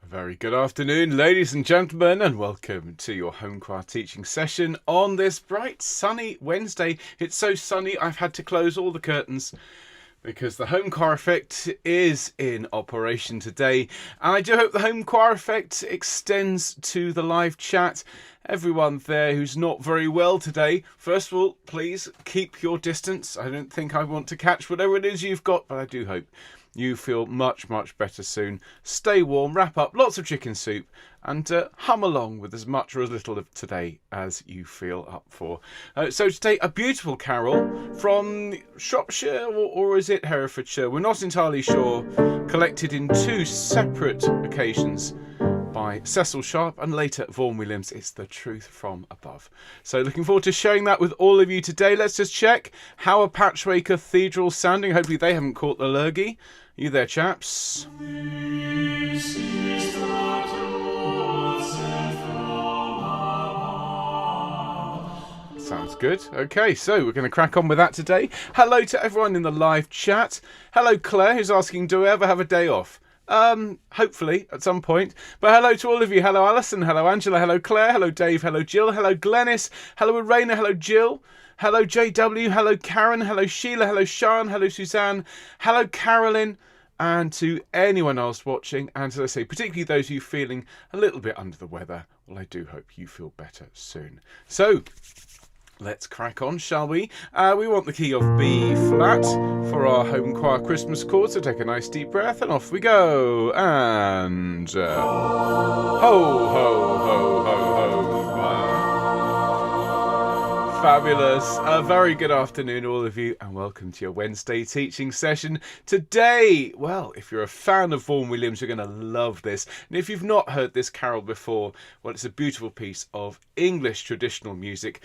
Very good afternoon, ladies and gentlemen, and welcome to your home choir teaching session on this bright, sunny Wednesday. It's so sunny I've had to close all the curtains because the home choir effect is in operation today. And I do hope the home choir effect extends to the live chat. Everyone there who's not very well today, first of all, please keep your distance. I don't think I want to catch whatever it is you've got, but I do hope you feel much, much better soon. Stay warm, wrap up lots of chicken soup, and hum along with as much or as little of today as you feel up for. So today, a beautiful carol from Shropshire, or is it Herefordshire? We're not entirely sure. Collected in two separate occasions by Cecil Sharp and later Vaughan Williams. It's The Truth from Above. So looking forward to sharing that with all of you today. Let's just check how are Patchway Cathedral sounding. Hopefully they haven't caught the lurgy. You there, chaps? Sounds good. Okay, so we're going to crack on with that today. Hello to everyone in the live chat. Hello, Claire, who's asking, do we ever have a day off? Hopefully at some point. But hello to all of you. Hello, Alison. Hello, Angela. Hello, Claire. Hello, Dave. Hello, Jill. Hello, Glenys. Hello, Irena. Hello, Jill. Hello, JW. Hello, Karen. Hello, Sheila. Hello, Sean. Hello, Suzanne. Hello, Carolyn. And to anyone else watching, and as I say, particularly those of you feeling a little bit under the weather, well, I do hope you feel better soon. So, let's crack on, shall we? We want the key of B flat for our home choir Christmas chord, so take a nice deep breath and off we go. And ho, ho, ho, ho, ho. Fabulous. A very good afternoon, all of you, and welcome to your Wednesday teaching session. Today, well, if you're a fan of Vaughan Williams, you're going to love this. And if you've not heard this carol before, well, it's a beautiful piece of English traditional music.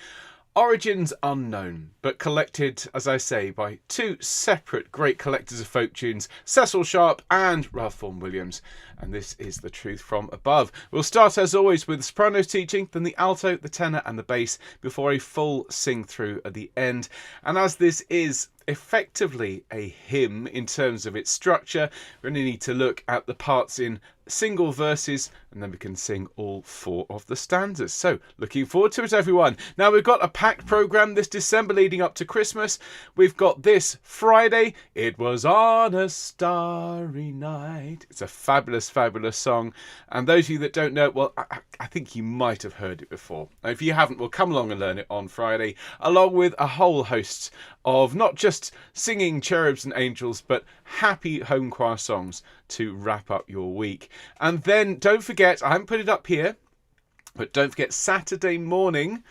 Origins unknown, but collected, as I say, by two separate great collectors of folk tunes, Cecil Sharp and Ralph Vaughan Williams. And this is The Truth from Above. We'll start, as always, with the soprano's teaching, then the alto, the tenor and the bass, before a full sing-through at the end. And as this is effectively a hymn in terms of its structure, we're going to need to look at the parts in single verses, and then we can sing all four of the stanzas. So looking forward to it, everyone. Now we've got a packed programme this December leading up to Christmas. We've got this Friday, It Was on a Starry Night. It's a fabulous, fabulous song, and those of you that don't know it, well, I think you might have heard it before. If you haven't, well, come along and learn it on Friday, along with a whole host of not just singing cherubs and angels, but happy home choir songs to wrap up your week. And then don't forget, I haven't put it up here, but don't forget Saturday morning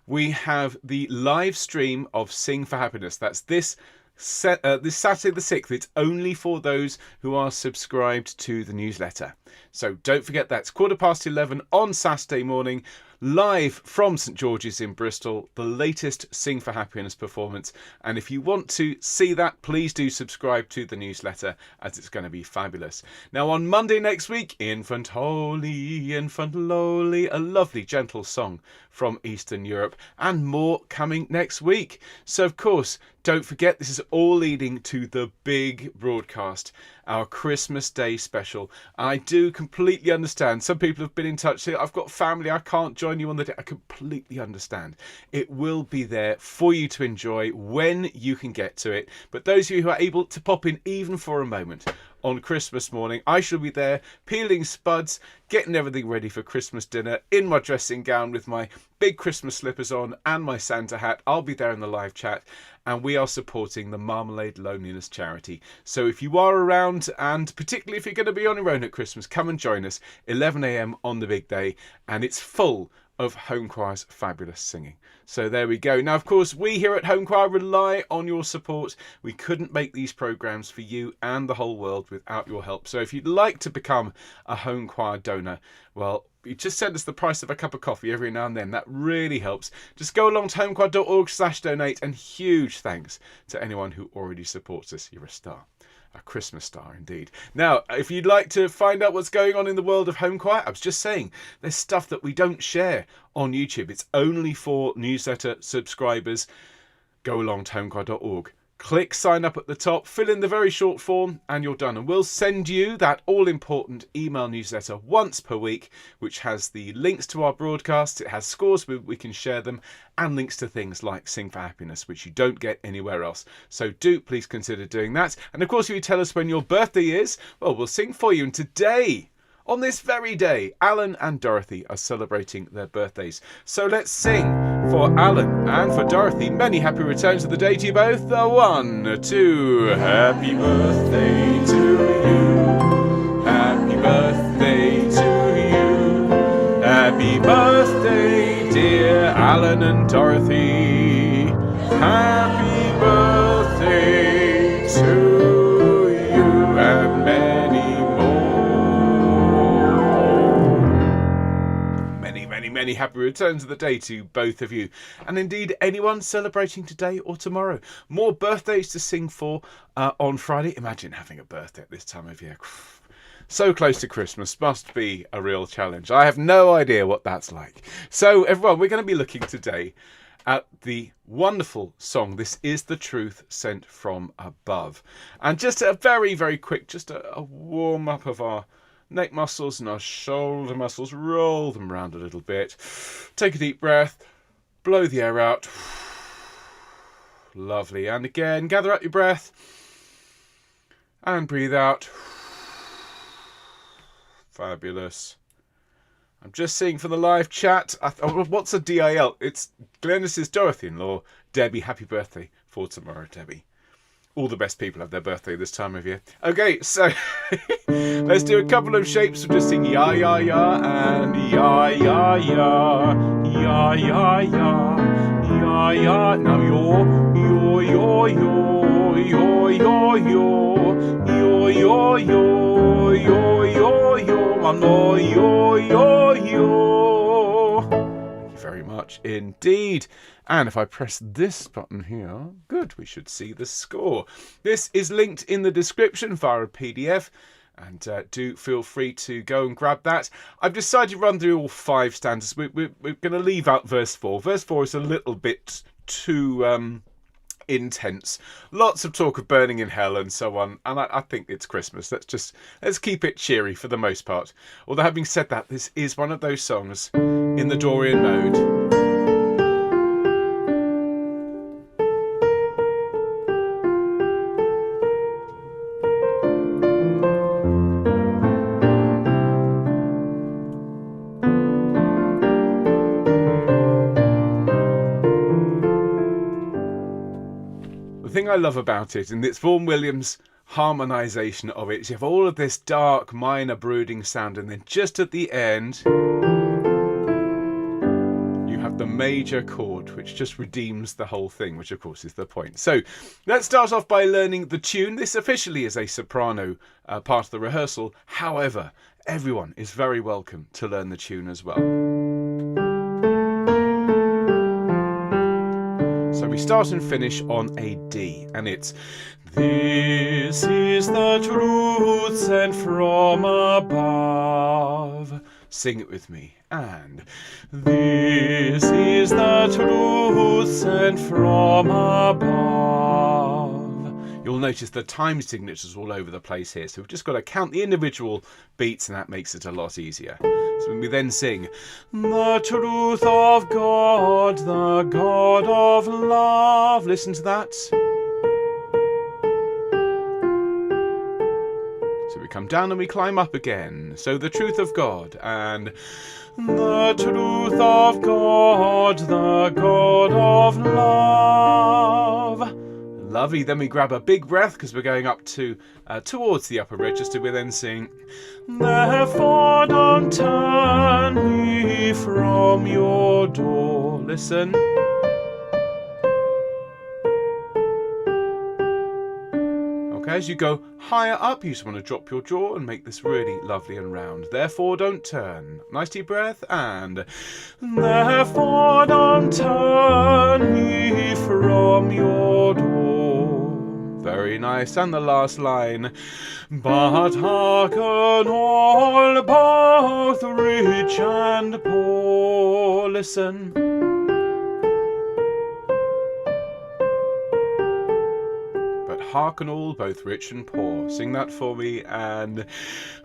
we have the live stream of Sing for Happiness. That's this Saturday the 6th. It's only for those who are subscribed to the newsletter. So don't forget, that's 11:15 on Saturday morning, live from St George's in Bristol, the latest Sing for Happiness performance. And if you want to see that, please do subscribe to the newsletter, as it's going to be fabulous. Now on Monday next week, Infant Holy, Infant Lowly, a lovely gentle song from Eastern Europe, and more coming next week. So of course, don't forget, this is all leading to the big broadcast, our Christmas Day special. I do completely understand. Some people have been in touch saying, I've got family, I can't join you on the day. I completely understand. It will be there for you to enjoy when you can get to it. But those of you who are able to pop in even for a moment on Christmas morning, I shall be there peeling spuds, getting everything ready for Christmas dinner in my dressing gown with my big Christmas slippers on and my Santa hat. I'll be there in the live chat, and we are supporting the Marmalade Loneliness charity. So if you are around, and particularly if you're going to be on your own at Christmas, come and join us, 11 a.m. on the big day, and it's full of Home Choir's fabulous singing. So there we go. Now, of course, we here at Home Choir rely on your support. We couldn't make these programmes for you and the whole world without your help. So if you'd like to become a Home Choir donor, well, you just send us the price of a cup of coffee every now and then. That really helps. Just go along to homechoir.org/donate, and huge thanks to anyone who already supports us. You're a star. A Christmas star indeed. Now, if you'd like to find out what's going on in the world of home choir, I was just saying, there's stuff that we don't share on YouTube. It's only for newsletter subscribers. Go along to homechoir.org Click sign up at the top, fill in the very short form, and you're done. And we'll send you that all-important email newsletter once per week, which has the links to our broadcasts, it has scores where we can share them, and links to things like Sing for Happiness, which you don't get anywhere else. So do please consider doing that. And of course, if you tell us when your birthday is, well, we'll sing for you. And today, on this very day, Alan and Dorothy are celebrating their birthdays. So let's sing for Alan and for Dorothy. Many happy returns of the day to you both. The 1, 2, happy birthday to you. Happy birthday to you. Happy birthday, dear Alan and Dorothy. Happy birthday to you and many many happy returns of the day to both of you, and indeed anyone celebrating today or tomorrow. More birthdays to sing for on Friday. Imagine having a birthday at this time of year. So close to Christmas must be a real challenge. I have no idea what that's like. So everyone, we're going to be looking today at the wonderful song This Is the Truth Sent From Above, and just a very quick, just a warm up of our neck muscles and our shoulder muscles. Roll them around a little bit. Take a deep breath. Blow the air out. Lovely. And again, gather up your breath. And breathe out. Fabulous. I'm just seeing for the live chat. What's a DIL? It's Glennis's Dorothy-in-law. Debbie, happy birthday for tomorrow, Debbie. All the best people have their birthday this time of year. Okay, so let's do a couple of shapes. We'll just sing ya, ya, ya, and ya, ya, ya, ya, ya, ya, ya, ya. Now yo, yo, yo, yo, yo, yo, yo, yo, yo, yo, yo, yo, I'm no, yo, yo, yo. Thank you very much indeed. And if I press this button here, good, we should see the score. This is linked in the description via a PDF, and do feel free to go and grab that. I've decided to run through all 5 stanzas. We're going to leave out verse 4. Verse 4 is a little bit too intense. Lots of talk of burning in hell and so on, and I think it's Christmas. Let's keep it cheery for the most part. Although having said that, this is one of those songs in the Dorian mode. The thing I love about it, and it's Vaughan Williams' harmonisation of it, is you have all of this dark minor brooding sound, and then just at the end you have the major chord which just redeems the whole thing, which of course is the point. So let's start off by learning the tune. This officially is a soprano part of the rehearsal. However, everyone is very welcome to learn the tune as well. So we start and finish on a D, and it's This is the truth sent from above. Sing it with me. And this is the truth sent from above. You'll notice the time signatures all over the place here, so we've just got to count the individual beats, and that makes it a lot easier. So when we then sing, the truth of God, the God of love. Listen to that. So we come down and we climb up again. So the truth of God, and the truth of God, the God of love. Lovely. Then we grab a big breath because we're going up to towards the upper register. We then sing, therefore don't turn me from your door. Listen. Okay, as you go higher up, you just want to drop your jaw and make this really lovely and round. Therefore don't turn. Nice deep breath, and therefore don't turn me from your door. Very nice. And the last line, but hearken all, both rich and poor. Listen. hearken all, both rich and poor. Sing that for me, and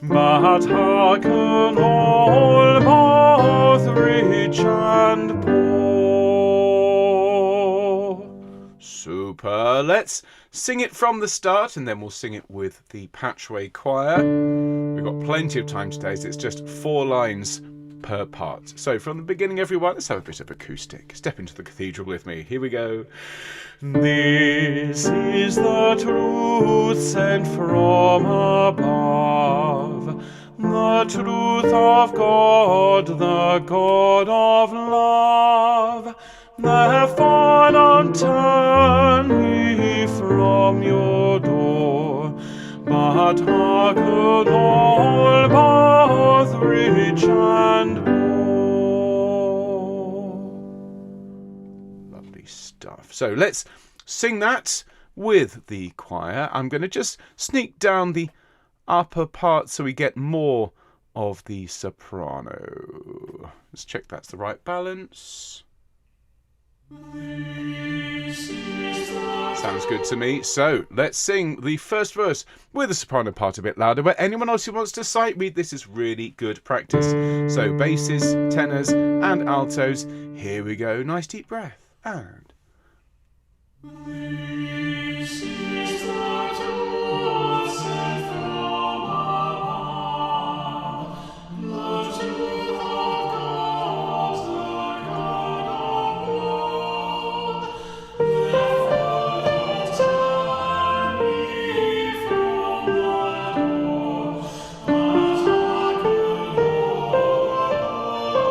but hearken all, both rich and poor. Super. Let's sing it from the start, and then we'll sing it with the Patchway Choir. We've got plenty of time today, so it's just 4 lines per part. So from the beginning, everyone, let's have a bit of acoustic. Step into the cathedral with me. Here we go. This is the truth sent from above, the truth of God, the God of love. Therefore don't turn me from your door, but hearken all, both rich and poor. Lovely stuff. So let's sing that with the choir. I'm going to just sneak down the upper part so we get more of the soprano. Let's check that's the right balance. Sounds good to me. So let's sing the first verse with the soprano part a bit louder. But anyone else who wants to sight read, this is really good practice. So basses, tenors and altos. Here we go. Nice deep breath. And this is the truth sent from above, the truth of God, the God of love. Therefore don't turn me from the door, but hearken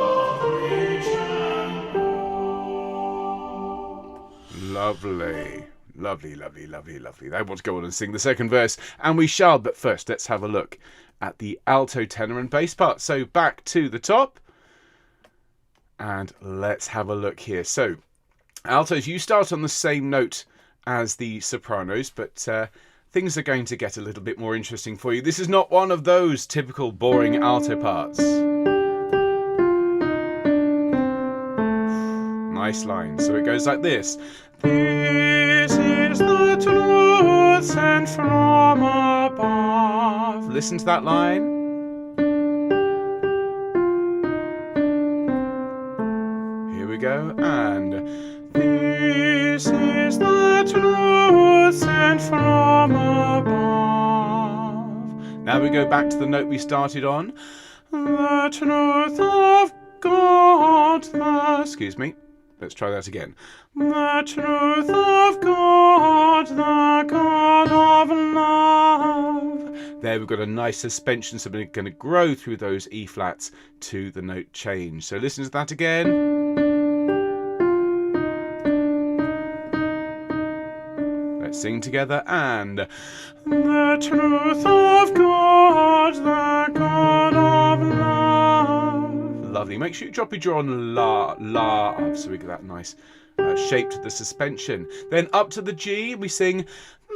all, rich and poor. Lovely. Lovely, lovely, lovely, lovely. I want to go on and sing the second verse, and we shall. But first, let's have a look at the alto, tenor and bass part. So back to the top, and let's have a look here. So altos, you start on the same note as the sopranos, but things are going to get a little bit more interesting for you. This is not one of those typical boring alto parts. Nice line. So it goes like this. This is the truth sent from above. Listen to that line. Here we go. And this is the truth sent from above. Now we go back to the note we started on. The truth of God. Excuse me. Let's try that again. The truth of God, the God of love. There we've got a nice suspension, so we're going to grow through those E flats to the note change. So listen to that again. Let's sing together. And the truth of God, the God of love. Lovely. Make sure you drop your jaw on la, la up, so we get that nice shape to the suspension. Then up to the G, we sing,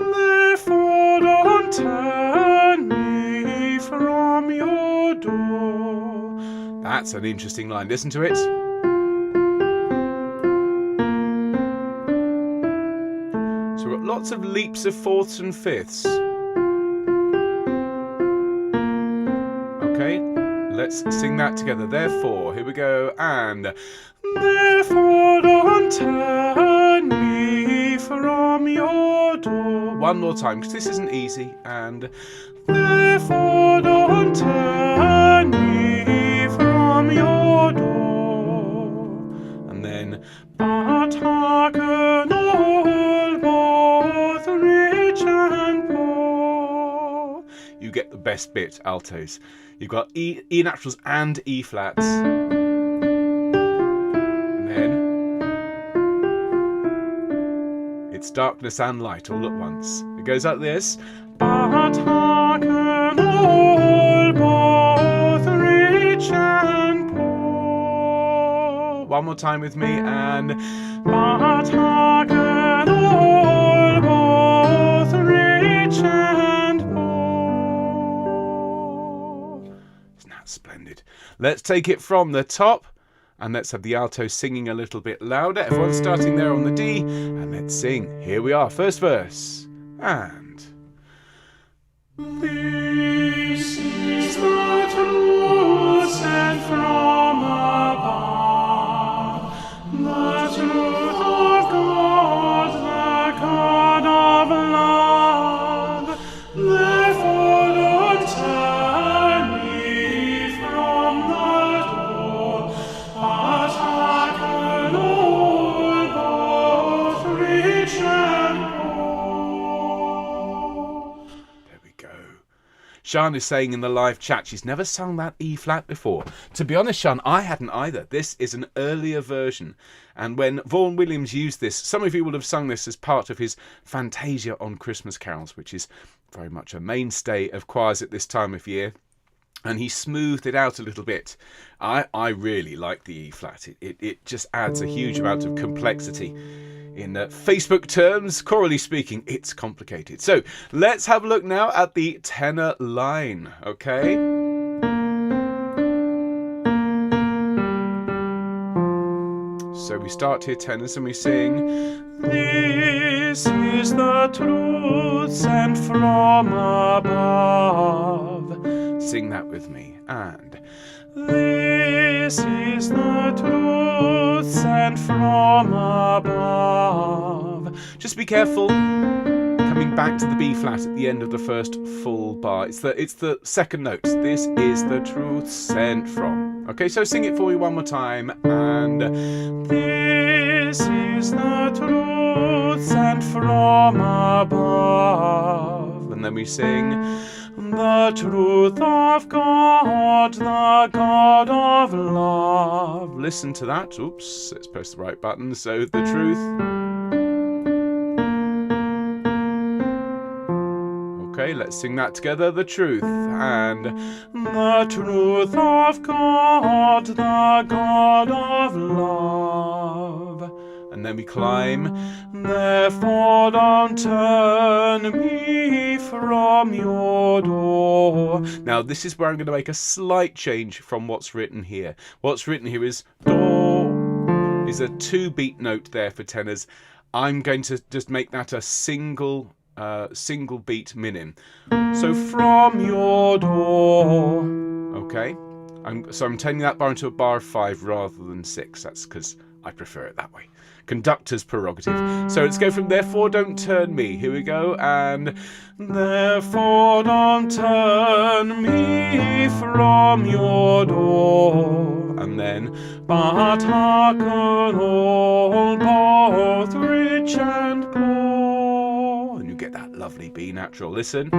therefore don't turn me from your door. That's an interesting line. Listen to it. So we've got lots of leaps of fourths and fifths. Okay. Let's sing that together. Therefore, here we go. And therefore don't turn me from your door. One more time, because this isn't easy. And therefore don't turn me from your door. And then but hearken all, both rich and poor. You get the best bit, altos. You've got E naturals and E flats. And then it's darkness and light all at once. It goes like this. But hearken all, both rich and poor. One more time with me. And but hearken all, both rich and poor. Splendid. Let's take it from the top, and let's have the alto singing a little bit louder. Everyone's starting there on the D, and let's sing. Here we are, first verse. and This is the truth sent from above, the truth of God, the God of love. Therefore don't turn me from the door, but hearken all, both rich and poor. there we go. Sian is saying in the live chat she's never sung that E flat before. To be honest, Sian, I hadn't either. This is an earlier version. And when Vaughan Williams used this, some of you will have sung this as part of his Fantasia on Christmas carols, which is very much a mainstay of choirs at this time of year. And he smoothed it out a little bit. I really like the E flat. It just adds a huge amount of complexity. In Facebook terms, chorally speaking, it's complicated. So let's have a look now at the tenor line, okay? So we start here tenors and we sing, this is the truth sent from above. Sing that with me. And this is the truth sent from above. Just be careful coming back to the B flat at the end of the first full bar. It's the second note. This is the truth sent from. Okay, so sing it for me one more time. And this is the truth sent from above. And then we sing, the truth of God, the God of love. Listen to that. Oops, let's press the right button. So the truth. Okay, let's sing that together. The truth. And the truth of God, the God of love. And then we climb. Therefore don't turn me from your door. Now this is where I'm going to make a slight change from what's written here. What's written here is do is a 2-beat note there for tenors. I'm going to just make that a single beat minim. So from your door. Okay. I'm turning that bar into a bar of 5 rather than 6. That's because I prefer it that way. Conductor's prerogative. So let's go from therefore don't turn me. Here we go. And therefore don't turn me from your door. And then but hearken all, both rich and poor. And you get that lovely B natural. Listen.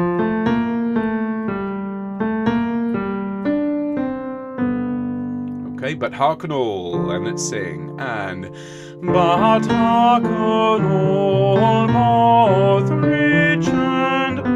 Okay, but hearken all, and let's sing. And but hearken all, both rich and poor.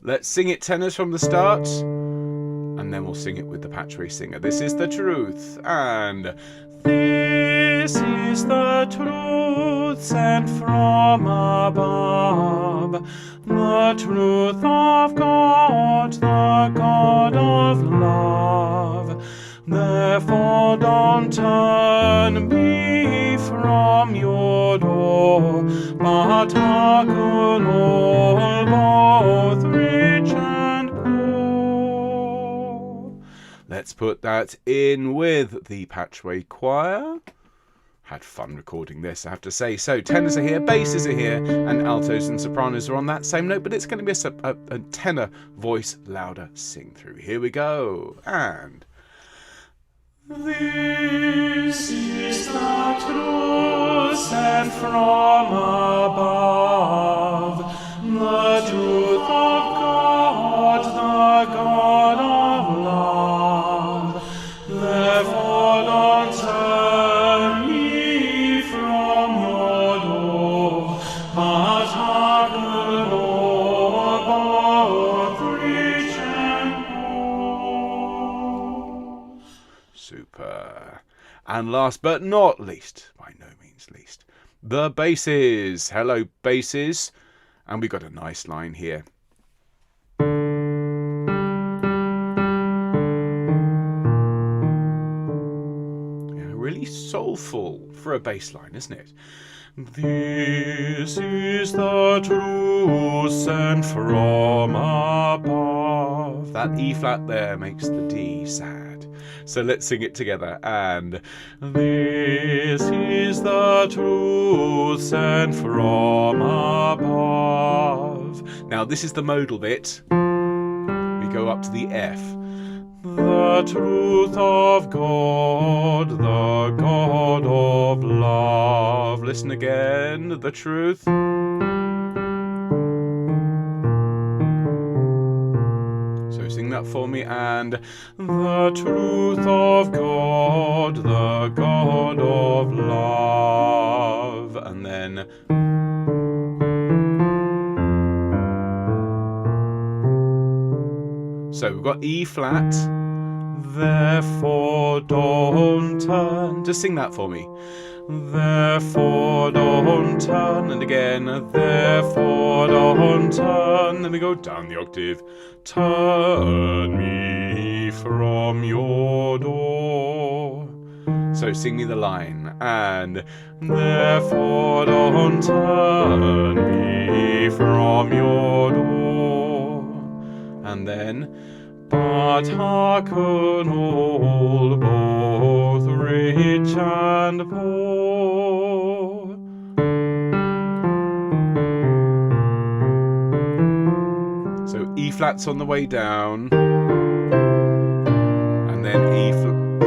Let's sing it tenors from the start, and then we'll sing it with the patchway singer. This is the truth, and this is the truth sent from above, the truth of God, the God of love. Therefore don't turn me from your door, but hearken all, both rich and poor. Let's put that in with the Patchway Choir. Had fun recording this, I have to say. So tenors are here, basses are here, and altos and sopranos are on that same note, but it's going to be a tenor voice louder sing through. Here we go. And this is the truth sent from above, the truth of God, the God of love. Therefore don't turn me from your door, but hearken all, both rich and poor. Super. And last but not least, by no means least, the basses. Hello, basses. And we got a nice line here. Yeah, really soulful for a bass line, isn't it? This is the truth sent from above. That E flat there makes the D sad. So let's sing it together. And this is the truth sent from above. Now this is the modal bit. We go up to the F. The truth of God, the God of love. Listen again, the truth. So sing that for me. And the truth of God, the God of love. And then so we've got E flat. Therefore don't turn. Just sing that for me. Therefore don't turn. And again. Therefore don't turn. Then we go down the octave. Turn me from your door. So sing me the line. And therefore don't turn me from your door. And then but hearken all, both rich and poor. so E flat's on the way down, and then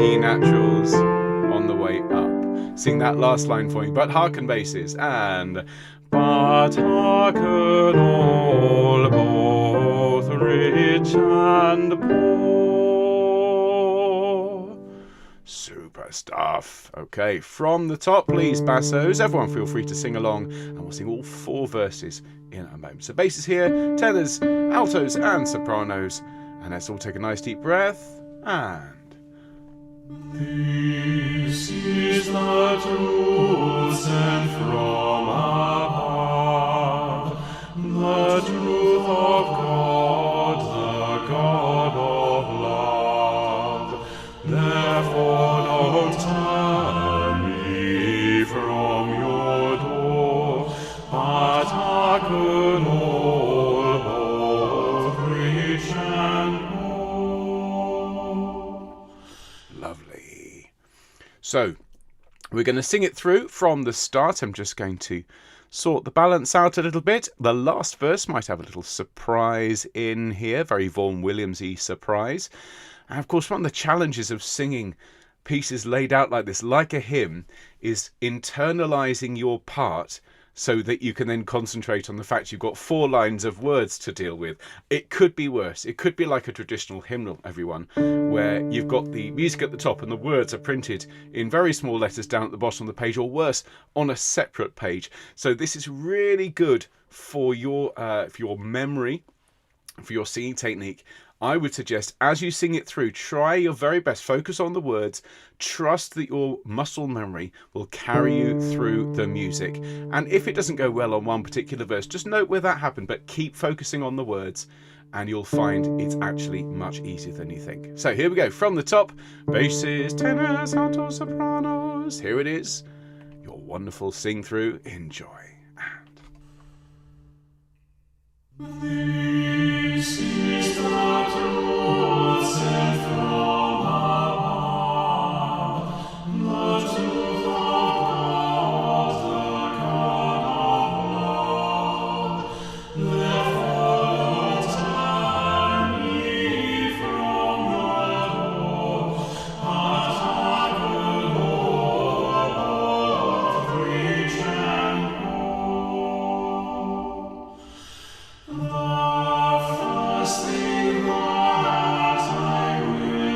E naturals on the way up. Sing that last line for me. But hearken basses. And but hearken all, both rich and poor. super stuff. Okay, from the top, please, bassos. Everyone feel free to sing along, and we'll sing all 4 verses in a moment. So basses here, tenors, altos, and sopranos. And let's all take a nice deep breath. And this is the truth sent from above, the truth of God, the God of love. Therefore don't turn me from your door, but hearken all, both rich and poor. lovely. So we're going to sing it through from the start. I'm just going to sort the balance out a little bit. The last verse might have a little surprise in here, very Vaughan Williams-y surprise. And of course, one of the challenges of singing pieces laid out like this, like a hymn, is internalizing your part so that you can then concentrate on the fact you've got 4 lines of words to deal with. It could be worse. It could be like a traditional hymnal, everyone, where you've got the music at the top and the words are printed in very small letters down at the bottom of the page, or worse, on a separate page. So this is really good for your memory, for your singing technique. I would suggest, as you sing it through, try your very best, focus on the words, trust that your muscle memory will carry you through the music. And if it doesn't go well on one particular verse, just note where that happened, but keep focusing on the words, and you'll find it's actually much easier than you think. So here we go, from the top, basses, tenors, altos, sopranos. Here it is, your wonderful sing through. Enjoy. This is the truth sent from above, the truth of God, the God of love. Therefore don't turn me from your door, but hearken all, both rich and poor. The first thing that I will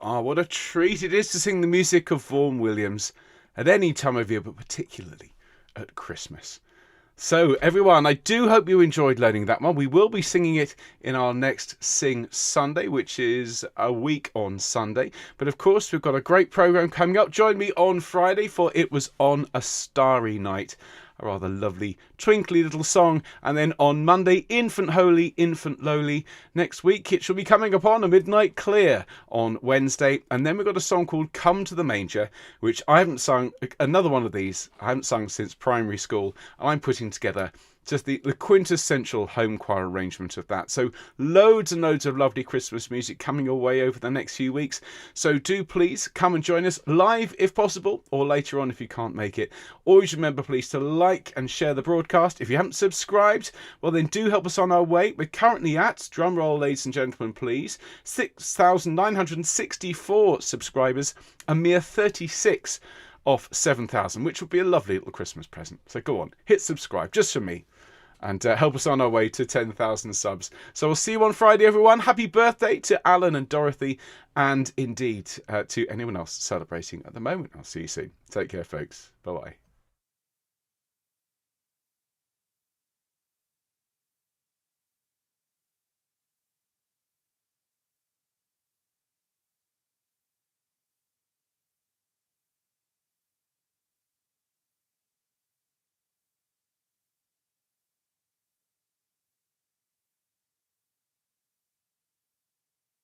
do. What a treat it is to sing the music of Vaughan Williams at any time of year, but particularly at Christmas. So everyone, I do hope you enjoyed learning that one. We will be singing it in our next Sing Sunday, which is a week on Sunday. But of course, we've got a great programme coming up. Join me on Friday for It Was on a Starry Night, a rather lovely, twinkly little song. And then on Monday, Infant Holy, Infant Lowly. Next week, it shall be coming upon a midnight clear on Wednesday. And then we've got a song called Come to the Manger, which I haven't sung, another one of these, I haven't sung since primary school. I'm putting together just the quintessential home choir arrangement of that. So loads and loads of lovely Christmas music coming your way over the next few weeks. So do please come and join us live if possible, or later on if you can't make it. Always remember please to like and share the broadcast. If you haven't subscribed, well then do help us on our way. We're currently at, drumroll ladies and gentlemen please, 6,964 subscribers, a mere 36 off 7,000, which would be a lovely little Christmas present. So go on, hit subscribe just for me, and help us on our way to 10,000 subs. So we'll see you on Friday, everyone. Happy birthday to Alan and Dorothy, and indeed to anyone else celebrating at the moment. I'll see you soon. Take care, folks. Bye-bye.